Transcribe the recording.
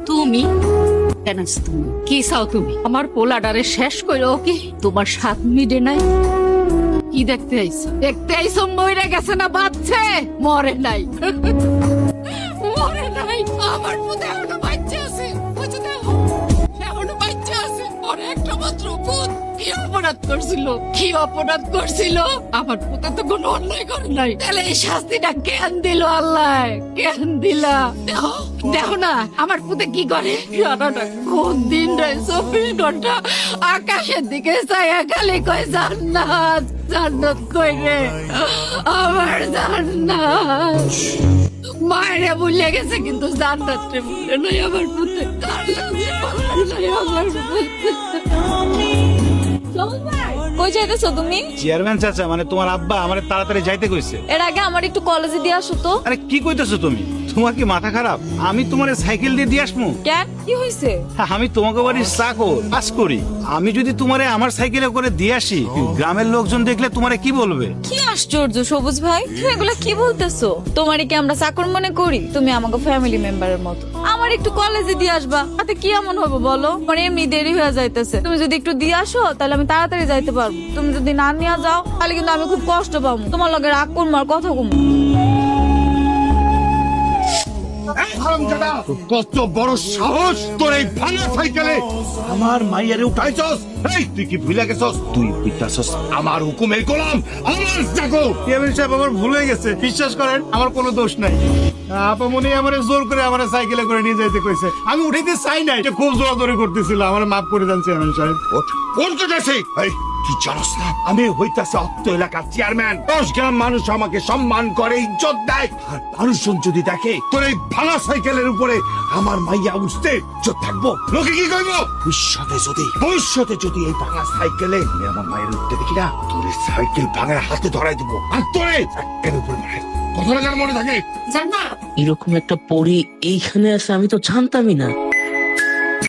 তুমি কেন আছো তুমি? কি চাও তুমি? আমার পোলাডারে শেষ করো কি? তোমার সাথ মিটে নাই? কি দেখতে আইছো? দেখতে আইছো মরে গেছে না বাচ্চে? মরে নাই। মরে নাই। আমার পুতে এখনো বাচ্চা আছে। বুঝছো দেখো? এখনো বাচ্চা আছে। ওর একটা মাত্র পুত। কি অপরাধ করছিল? কি অপরাধ করছিল? আমার পুতে তো কোনো অন্যায় করে নাই। তাহলে এই শাস্তিটা কেন দিল আল্লাহ? কেন দিলা? দেখো দেখো না আমার পুতে কি করে? সারাটা কোন দিন রে 24 ঘন্টা আকাশের দিকে চাইয়া খালি কয় জান্নাত জান্নাত কই রে আমার জান্নাত। মায়েরা ভুলে গেছে কিন্তু জান্নাত রে ভুলে নাই আমার পুতে। জান্নাত রে ভুলে নাই আমার পুতে। কই যাইতেছো তুমি? চেয়ারম্যান চাচা মানে তোমার আব্বা আমারে তাড়াতাড়ি যাইতে কইছে। এর আগে আমার একটু কলেজে দিয়ে আসো তো। আরে কি কইতেছো তুমি? তোমার কি মাথা খারাপ? আমি তোমারে সাইকেল দিয়ে আসমু? কেন, কি হয়েছে? আমি তোমাকে বাড়ির চাকর কাজ করি। আমি যদি তোমারে আমার সাইকেলে করে দিয়ে আসি গ্রামের লোকজন দেখলে তোমারে কি বলবে? কি আশ্চর্য সবুজ ভাই, তুমি এগুলা কি বলতেছো? তোমারই কি আমরা চাকর মনে করি? তুমি আমাকে ফ্যামিলি মেম্বারের মতো। আমার একটু কলেজে দিয়ে আসবা, তাতে কি এমন হবে বলো? মানে এমনি দেরি হয়ে যাইতেছে, তুমি যদি একটু দিয়ে আসো তাহলে আমি তাড়াতাড়ি যাইতে পারবো। তুমি যদি না নিয়ে যাও তাহলে কিন্তু আমি খুব কষ্ট পাবো। তোমার লগে রাগ করবো আর কথা কমবো। কত বড় সাহস তোর এই ভাঙা সাইকেলে আমার মাইয়ারে উঠাইছস? এই তুই কি ভুলে গেছস? তুই পিতাছস আমার হুকুমের গোলাম, আমার চাকর। চেয়ারম্যান সাহেব আমার ভুল হয়ে গেছে, বিশ্বাস করেন আমার কোনো দোষ নাই। আপামনি আমারে জোর করে আমার সাইকেলে করে নিয়ে যাইতে কইছে, আমি উঠাইতে চাই নাই, এটা খুব জোরাজোরি করতেছিল। আমার মাফ করে দেন চেয়ারম্যান সাহেব। কোন কথা? এই তুই জানোস না আমি হইতাছে অত্ত এলাকার চেয়ারম্যান। 10 গ্রাম মানুষ আমাকে সম্মান করে, ইজ্জত দেয়। আর মানুষজন যদি দেখে তোর এই ভাঙা সাইকেলের উপরে আমার মাইয়া উঠতে ইজ্জত থাকবো, লোকে কি কইব? ভবিষ্যতে যদি এই ভাঙা সাইকেলে আমি আমার মায়ের উঠতে দেখি না, তোর এই সাইকেল ভাঙায় হাতে ধরাই দেবো আর তোরে একের উপরে মারে। কথাটা যেন মনে থাকে। জান্নাত এরকম একটা পরী এইখানে আছে আমি তো জানতামই না।